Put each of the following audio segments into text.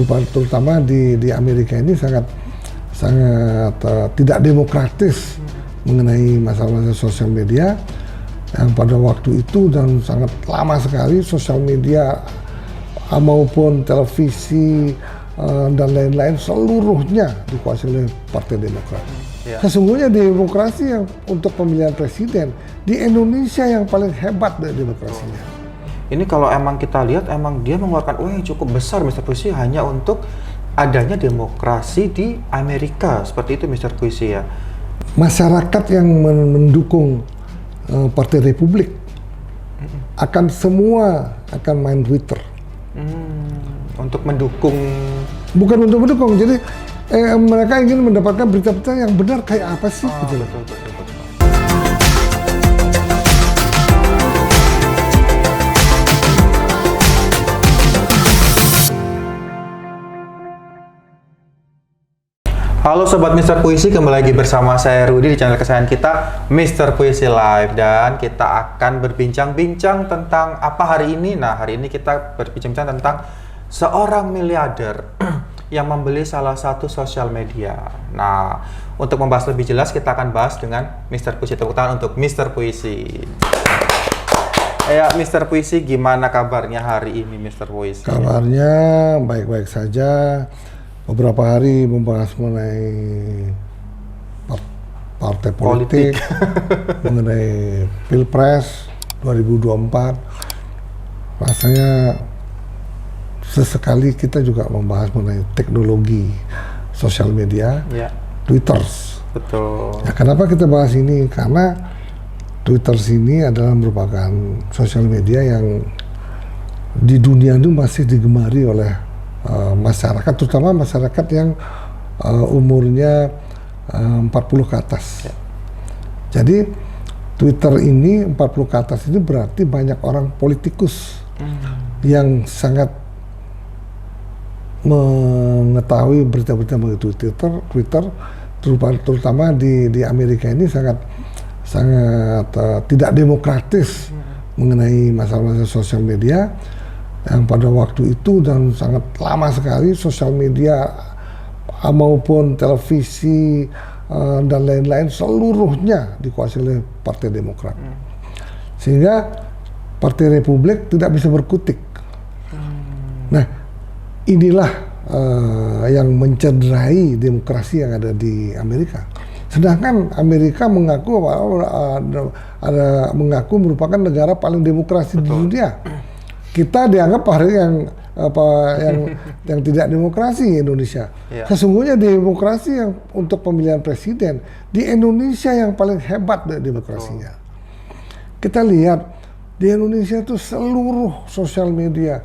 terutama di Amerika ini sangat tidak demokratis mengenai masalah-masalah sosial media, yang pada waktu itu dan sangat lama sekali sosial media maupun televisi dan lain-lain seluruhnya dikuasai oleh Partai Demokrat. Ya. Sesungguhnya demokrasi yang untuk pemilihan presiden di Indonesia yang paling hebat dari demokrasinya. Ini kalau emang kita lihat, emang dia mengeluarkan uang yang cukup besar, Mr. Puisi, hanya untuk adanya demokrasi di Amerika. Seperti itu, Mr. Puisi, ya. Masyarakat yang mendukung Partai Republik akan semua akan main Twitter. Untuk mendukung? Bukan untuk mendukung, jadi mereka ingin mendapatkan berita-berita yang benar kayak apa sih, gitu loh. Betul. Halo Sobat Mr. Puisi, kembali lagi bersama saya Rudy di channel kesayangan kita Mr. Puisi Live. Dan kita akan berbincang-bincang tentang apa hari ini? Nah, hari ini kita berbincang tentang seorang miliarder yang membeli salah satu sosial media. Nah, untuk membahas lebih jelas kita akan bahas dengan Mr. Puisi. Tepuk tangan untuk Mr. Puisi. Ya, Mr. Puisi, gimana kabarnya hari ini, Mr. Puisi? Kabarnya baik-baik saja. Beberapa hari membahas mengenai partai politik. Mengenai Pilpres 2024. Rasanya sesekali kita juga membahas mengenai teknologi sosial media, ya. Twitter. Betul. Ya, kenapa kita bahas ini? Karena Twitter ini adalah merupakan sosial media yang di dunia itu masih digemari oleh masyarakat, terutama masyarakat yang umurnya 40 ke atas. Ya. Jadi Twitter ini 40 ke atas itu berarti banyak orang politikus yang sangat mengetahui berita-berita melalui Twitter, terutama di Amerika ini sangat tidak demokratis mengenai masalah-masalah sosial media, yang pada waktu itu dan sangat lama sekali sosial media maupun televisi dan lain-lain seluruhnya dikuasai oleh Partai Demokrat. Sehingga Partai Republik tidak bisa berkutik. Nah, inilah yang mencederai demokrasi yang ada di Amerika. Sedangkan Amerika mengaku merupakan negara paling demokrasi di dunia. Kita dianggap hari yang tidak demokrasi Indonesia. Ya. Sesungguhnya demokrasi yang untuk pemilihan presiden di Indonesia yang paling hebat dari demokrasinya. Kita lihat di Indonesia itu seluruh sosial media,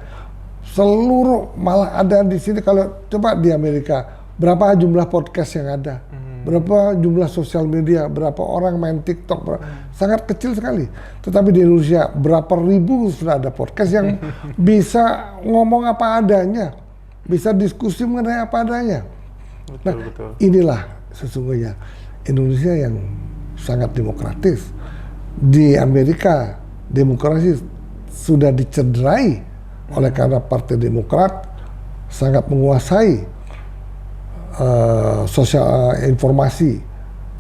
seluruh malah ada di sini. Kalau coba di Amerika berapa jumlah podcast yang ada, berapa jumlah sosial media, berapa orang main TikTok, sangat kecil sekali. Tetapi di Indonesia berapa ribu sudah ada podcast yang bisa ngomong apa adanya, bisa diskusi mengenai apa adanya. Betul. Inilah sesungguhnya Indonesia yang sangat demokratis. Di Amerika demokrasi sudah dicederai oleh karena Partai Demokrat sangat menguasai informasi,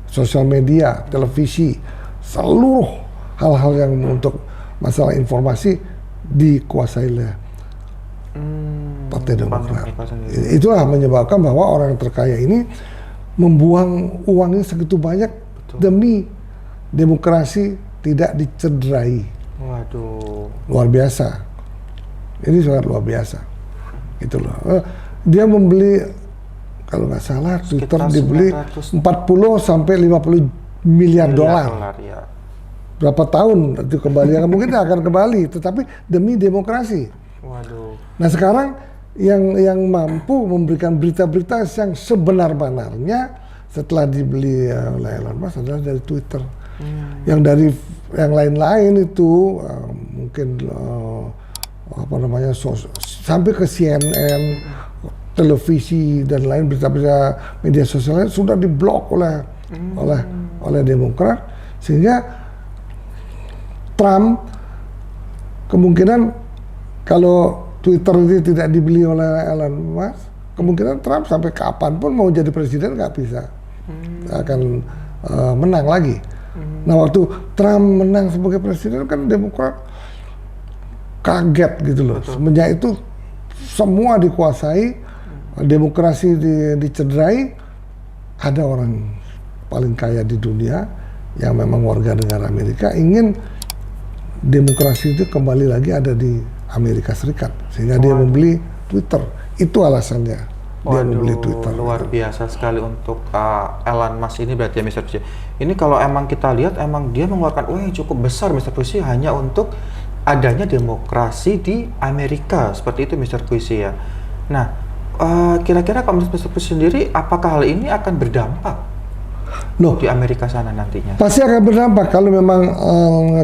sosial media, televisi, seluruh hal-hal yang untuk masalah informasi dikuasai oleh Partai Demokrat. Itulah menyebabkan bahwa orang terkaya ini membuang uangnya segitu banyak. Betul. Demi demokrasi tidak dicederai. Waduh. Luar biasa. Ini sangat luar biasa. Gitu loh. Dia membeli, kalau nggak salah Twitter dibeli 40 sampai 50 miliar dolar. Ya. Berapa tahun itu kembali? Mungkin akan kembali, tetapi demi demokrasi. Waduh. Nah, sekarang yang mampu memberikan berita-berita yang sebenar-benarnya setelah dibeli oleh Elon Musk adalah dari Twitter. Yang dari yang lain-lain itu mungkin sampai ke CNN, televisi dan lain berita-berita media sosial sudah diblok oleh Demokrat, sehingga Trump kemungkinan kalau Twitter itu tidak dibeli oleh Elon Musk, kemungkinan Trump sampai kapanpun mau jadi presiden nggak bisa akan menang lagi. Nah waktu Trump menang sebagai presiden kan Demokrat kaget gitu loh. Semenjak itu semua dikuasai, demokrasi dicederai. Ada orang paling kaya di dunia yang memang warga negara Amerika ingin demokrasi itu kembali lagi ada di Amerika Serikat, sehingga dia membeli Twitter. Itu alasannya dia membeli Twitter. Luar biasa sekali untuk Elon Musk ini berarti ya Mr. Puisi. Ini kalau emang kita lihat emang dia mengeluarkan uang yang cukup besar Mr. Puisi hanya untuk adanya demokrasi di Amerika, seperti itu Mr. Puisi ya. Nah, kira-kira kalau Mr. Puisi sendiri apakah hal ini akan berdampak di Amerika sana nantinya? Pasti akan berdampak kalau memang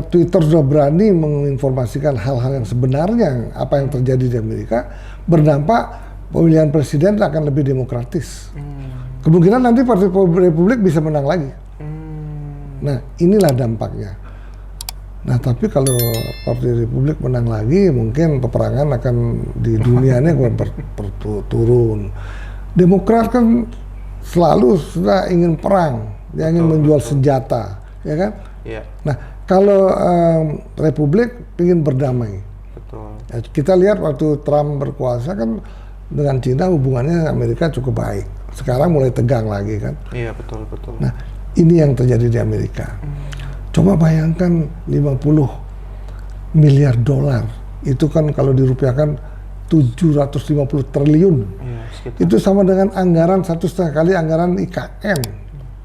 Twitter sudah berani menginformasikan hal-hal yang sebenarnya apa yang terjadi di Amerika. Berdampak pemilihan presiden akan lebih demokratis. Kemungkinan nanti Partai Republik bisa menang lagi. Nah inilah dampaknya. Nah tapi kalau Partai Republik menang lagi, mungkin peperangan akan di dunia ini akan turun. Demokrat kan selalu sudah ingin perang, dia ingin menjual senjata, ya kan? Iya. Nah, kalau Republik ingin berdamai. Betul. Ya, kita lihat waktu Trump berkuasa kan dengan Cina hubungannya Amerika cukup baik. Sekarang mulai tegang lagi kan? Iya, betul. Nah, ini yang terjadi di Amerika. Coba bayangkan 50 miliar dolar. Itu kan kalau dirupiahkan 750 triliun. Iya, itu sama dengan anggaran 1,5 kali anggaran IKN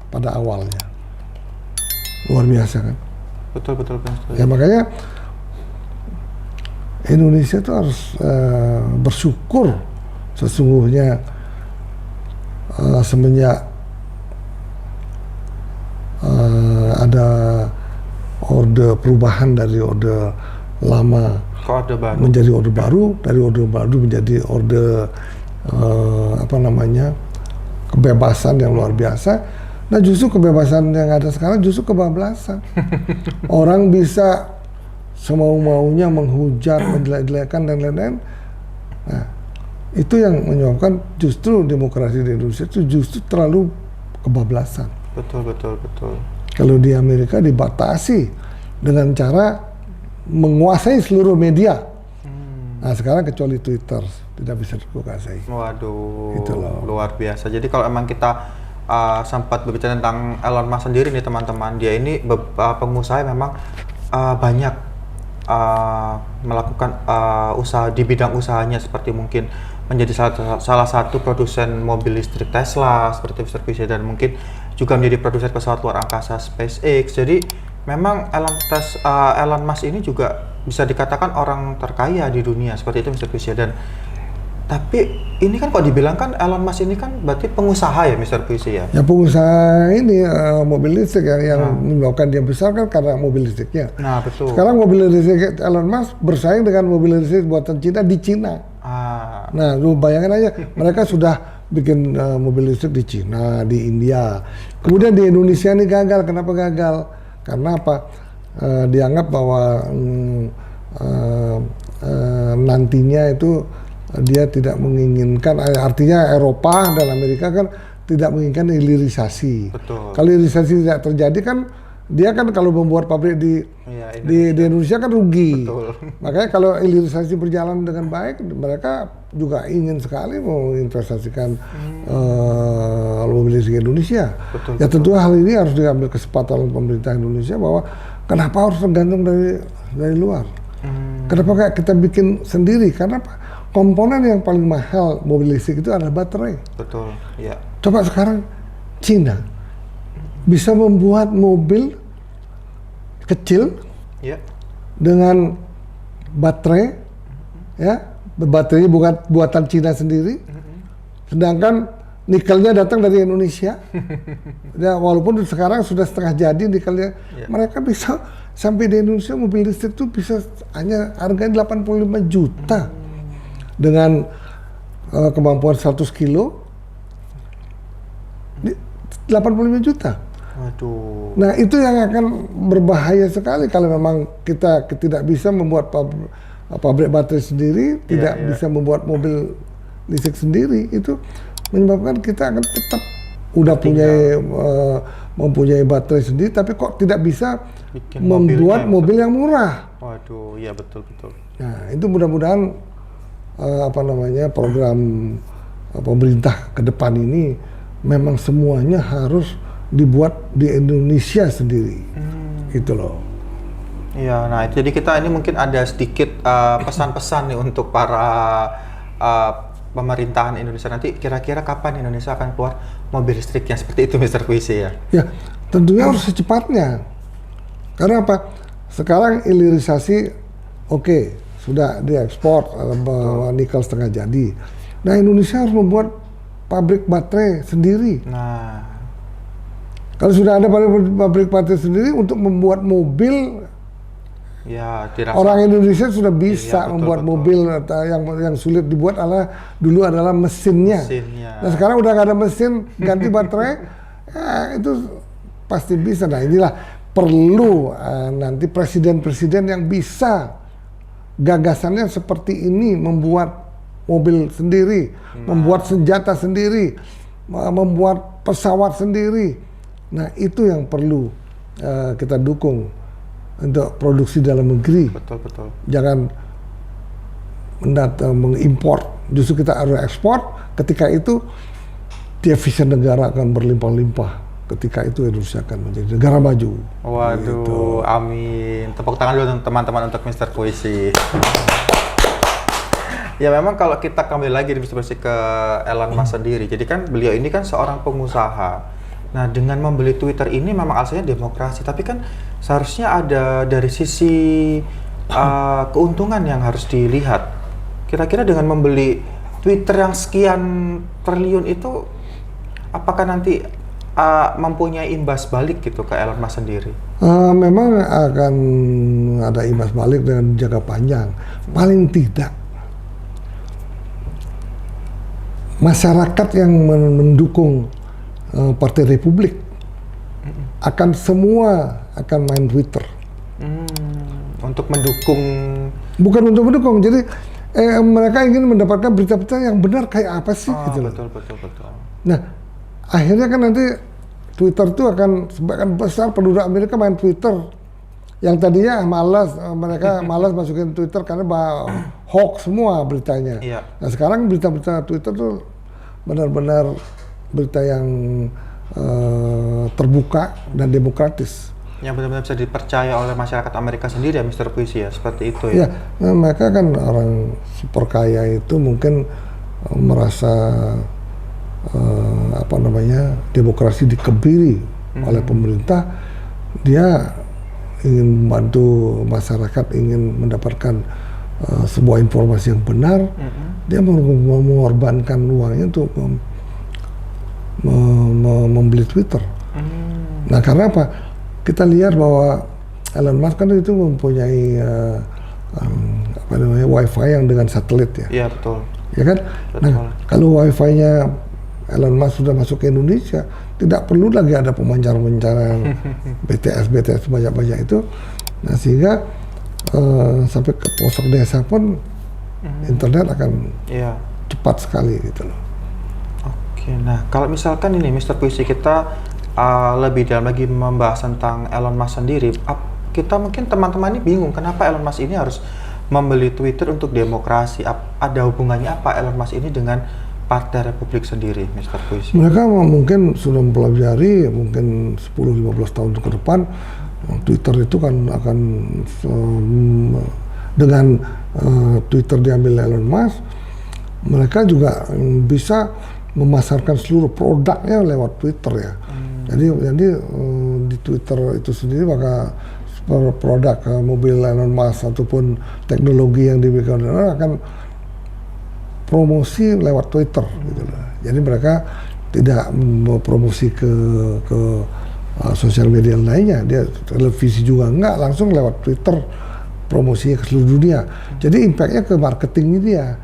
pada awalnya. Luar biasa kan? Betul. Ya makanya Indonesia itu harus bersyukur sesungguhnya semenjak ada orde perubahan dari orde lama menjadi orde baru, dari orde baru menjadi orde kebebasan yang luar biasa. Nah justru kebebasan yang ada sekarang justru kebablasan. Orang bisa semau-maunya menghujat, menjelek-jelekan dan lain-lain. Nah itu yang menyebabkan justru demokrasi di Indonesia itu justru terlalu kebablasan. Betul. Kalau di Amerika dibatasi dengan cara menguasai seluruh media. Nah sekarang kecuali Twitter tidak bisa dikuasai. Waduh, gitu loh. Luar biasa. Jadi kalau emang kita sempat berbicara tentang Elon Musk sendiri nih teman-teman, dia ini pengusaha yang memang banyak melakukan usaha di bidang usahanya, seperti mungkin menjadi salah satu produsen mobil listrik Tesla seperti Mr. Puisi, dan mungkin juga menjadi produsen pesawat luar angkasa SpaceX. Jadi memang Elon Musk ini juga bisa dikatakan orang terkaya di dunia seperti itu Mr. Puisi. Dan tapi ini kan kok dibilang kan Elon Musk ini kan berarti pengusaha ya Mr. Puisi ya? Ya pengusaha ini mobil listrik yang menyebabkan dia besar kan karena mobil listriknya. Nah betul. Sekarang mobil listrik Elon Musk bersaing dengan mobil listrik buatan Cina di Cina. Nah lu bayangin aja mereka sudah bikin mobil listrik di Cina, di India. Kemudian di Indonesia ini gagal. Kenapa gagal? Karena apa? Dianggap bahwa nantinya itu dia tidak menginginkan, artinya Eropa dan Amerika kan tidak menginginkan hilirisasi. Betul. Kalau hilirisasi tidak terjadi kan dia kan kalau membuat pabrik di Indonesia kan rugi. Betul. Makanya kalau hilirisasi berjalan dengan baik, mereka juga ingin sekali menginvestasikan mobil listrik Indonesia. Betul, ya tentu hal ini harus diambil kesempatan pemerintah Indonesia bahwa kenapa harus tergantung dari luar? Kenapa nggak kita bikin sendiri? Karena apa? Komponen yang paling mahal mobil listrik itu adalah baterai. Betul. Ya. Coba sekarang Cina bisa membuat mobil kecil dengan baterai, ya, baterai buatan Cina sendiri, sedangkan nikelnya datang dari Indonesia. Ya, walaupun sekarang sudah setengah jadi nikelnya, mereka bisa sampai di Indonesia mobil listrik itu bisa hanya harganya 85 juta dengan kemampuan 100 kilo, 85 juta. Waduh. Nah itu yang akan berbahaya sekali kalau memang kita tidak bisa membuat pabrik baterai sendiri, tidak bisa membuat mobil listrik sendiri, itu menyebabkan kita akan tetap udah mempunyai baterai sendiri, tapi kok tidak bisa membuat mobil yang murah. Waduh, iya betul. Nah, itu mudah-mudahan program pemerintah ke depan ini memang semuanya harus dibuat di Indonesia sendiri, gitu loh. Iya, nah jadi kita ini mungkin ada sedikit pesan-pesan nih untuk para pemerintahan Indonesia nanti. Kira-kira kapan Indonesia akan keluar mobil listrik yang seperti itu, Mr. Puisi ya? Ya, tentunya harus secepatnya. Karena apa? Sekarang hilirisasi oke, sudah diekspor nikel setengah jadi. Nah, Indonesia harus membuat pabrik baterai sendiri. Nah, kalau sudah ada pabrik baterai sendiri untuk membuat mobil, ya, orang Indonesia sudah bisa membuat mobil. Yang sulit dibuat dulu adalah mesinnya. Nah, sekarang udah nggak ada mesin, ganti baterai, itu pasti bisa. Nah, inilah perlu nanti presiden-presiden yang bisa gagasannya seperti ini, membuat mobil sendiri, membuat senjata sendiri, membuat pesawat sendiri. Nah, itu yang perlu kita dukung untuk produksi dalam negeri. Betul. Jangan mengimpor, justru kita harus ekspor. Ketika itu devisa negara akan berlimpah-limpah. Ketika itu Indonesia akan menjadi negara maju. Waduh, gitu. Amin. Tepuk tangan dulu teman-teman untuk Mr. Puisi. Ya memang kalau kita kembali lagi ke Elon Musk sendiri, jadi kan beliau ini kan seorang pengusaha. Nah, dengan membeli Twitter ini memang asalnya demokrasi, tapi kan seharusnya ada dari sisi keuntungan yang harus dilihat. Kira-kira dengan membeli Twitter yang sekian triliun itu, apakah nanti mempunyai imbas balik gitu ke Elon Musk sendiri? Memang akan ada imbas balik dengan jangka panjang. Paling tidak masyarakat yang mendukung Partai Republik akan main Twitter. Untuk mendukung? Bukan untuk mendukung, jadi mereka ingin mendapatkan berita-berita yang benar kayak apa sih gitu loh. Betul. Nah, akhirnya kan nanti Twitter itu akan sebagian besar penduduk Amerika main Twitter. Yang tadinya mereka malas masukin Twitter karena hoax semua beritanya. Iya. Nah, sekarang berita-berita Twitter tuh benar-benar berita yang terbuka dan demokratis. Yang benar-benar bisa dipercaya oleh masyarakat Amerika sendiri ya, Mr. Puisi ya, seperti itu ya? Iya, nah, mereka kan orang super kaya itu mungkin merasa demokrasi dikebiri oleh pemerintah. Dia ingin membantu masyarakat, ingin mendapatkan sebuah informasi yang benar. Dia mengorbankan uangnya untuk membeli Twitter. Nah, karena apa? Kita lihat bahwa Elon Musk kan itu mempunyai Wi-Fi yang dengan satelit ya. Iya, betul. Ya kan? Betul. Nah, kalau Wi-Fi-nya Elon Musk sudah masuk ke Indonesia, tidak perlu lagi ada pemancar-pemancaran BTS banyak-banyak itu. Nah, sehingga sampai ke pelosok desa pun internet akan cepat sekali gitu loh. Oke, nah kalau misalkan ini Mr. Puisi kita lebih dalam lagi membahas tentang Elon Musk sendiri, kita mungkin teman-teman ini bingung kenapa Elon Musk ini harus membeli Twitter untuk demokrasi. Ada hubungannya apa Elon Musk ini dengan Partai Republik sendiri, Mr. Puisi? Mereka mungkin sudah mempelajari, mungkin 10-15 tahun ke depan Twitter itu kan akan dengan Twitter diambil Elon Musk, mereka juga bisa memasarkan seluruh produknya lewat Twitter ya. Jadi di Twitter itu sendiri maka produk mobil Elon Musk ataupun teknologi yang diberikan akan promosi lewat Twitter gitu loh. Jadi mereka tidak promosi ke sosial media lainnya, dia televisi juga enggak, langsung lewat Twitter promosinya ke seluruh dunia. Jadi impactnya ke marketing dia.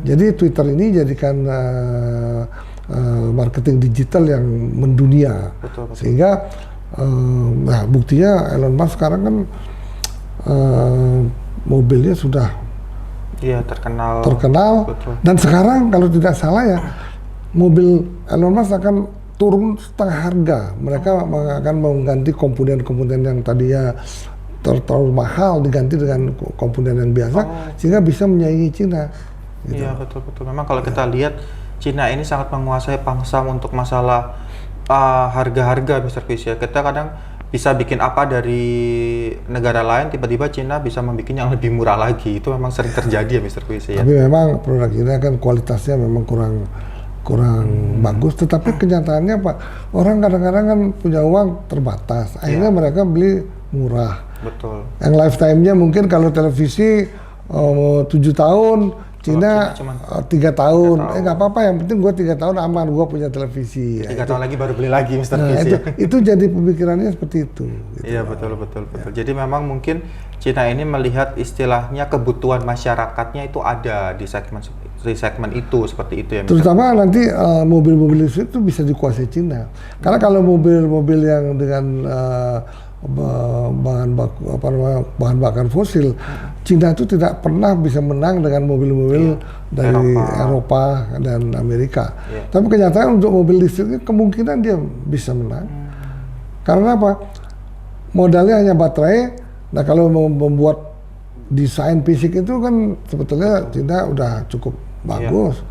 Jadi Twitter ini jadikan marketing digital yang mendunia. Betul. Sehingga nah buktinya Elon Musk sekarang kan mobilnya sudah Iya, terkenal. Betul. Dan sekarang kalau tidak salah ya, mobil Elon Musk akan turun setengah harga. Mereka akan mengganti komponen-komponen yang tadinya terlalu mahal diganti dengan komponen yang biasa, sehingga bisa menyaingi Cina. Gitu. Iya, betul. Memang kalau kita lihat Cina ini sangat menguasai pangsa untuk masalah harga-harga, Mr. Chris ya. Kita kadang bisa bikin apa dari negara lain, tiba-tiba Cina bisa membuat yang lebih murah lagi. Itu memang sering terjadi ya, Mr. Chris ya. Tapi memang produk Cina kan kualitasnya memang kurang bagus. Tetapi kenyataannya Pak, orang kadang-kadang kan punya uang terbatas. Akhirnya mereka beli murah. Betul. Yang lifetime-nya mungkin kalau televisi 7 tahun, Cina 3 tahun. Nggak apa-apa, yang penting gue 3 tahun aman, gue punya televisi. 3 tahun lagi baru beli lagi, Mr. Nah, Chris. itu jadi pemikirannya seperti itu. Gitu. Iya, betul. Jadi memang mungkin Cina ini melihat istilahnya kebutuhan masyarakatnya itu ada di segmen itu, seperti itu ya. Terutama nanti mobil-mobil listrik itu bisa dikuasai Cina. Karena kalau mobil-mobil yang dengan bahan bakar fosil, Cina itu tidak pernah bisa menang dengan mobil-mobil dari Eropa dan Amerika. Tapi kenyataan untuk mobil listrik kemungkinan dia bisa menang. Karena apa? Modalnya hanya baterai. Nah, kalau mau membuat desain fisik itu kan sebetulnya Cina udah cukup bagus.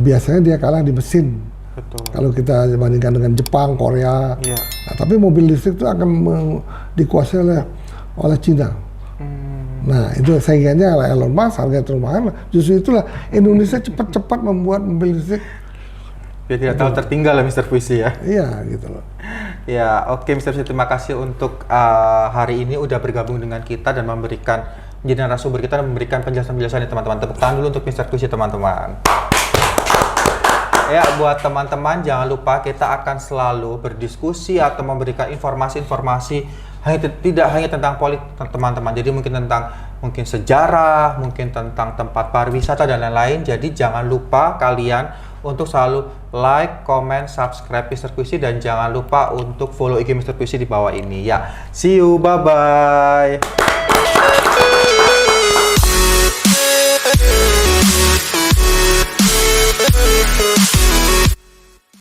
Biasanya dia kalah di mesin. Betul. Kalau kita bandingkan dengan Jepang, Korea, nah, tapi mobil listrik itu akan dikuasai oleh Cina. Nah, itu saingannya Elon Musk, harga terlalu mahal. Justru itulah Indonesia cepat-cepat membuat mobil listrik. Biar tidak terlalu tertinggal ya, Mr. Puisi ya. Iya, gitu loh. Ya, oke Mr. Puisi, terima kasih untuk hari ini udah bergabung dengan kita dan menjadi narasumber kita dan memberikan penjelasan-penjelasan teman-teman. Tepuk tangan dulu untuk Mr. Puisi, teman-teman. Ya, buat teman-teman jangan lupa kita akan selalu berdiskusi atau memberikan informasi-informasi tidak hanya tentang politik teman-teman. Jadi mungkin tentang sejarah, mungkin tentang tempat pariwisata dan lain-lain. Jadi jangan lupa kalian untuk selalu like, comment, subscribe Mr. Puisi dan jangan lupa untuk follow IG Mr. Puisi di bawah ini ya. See you, bye-bye.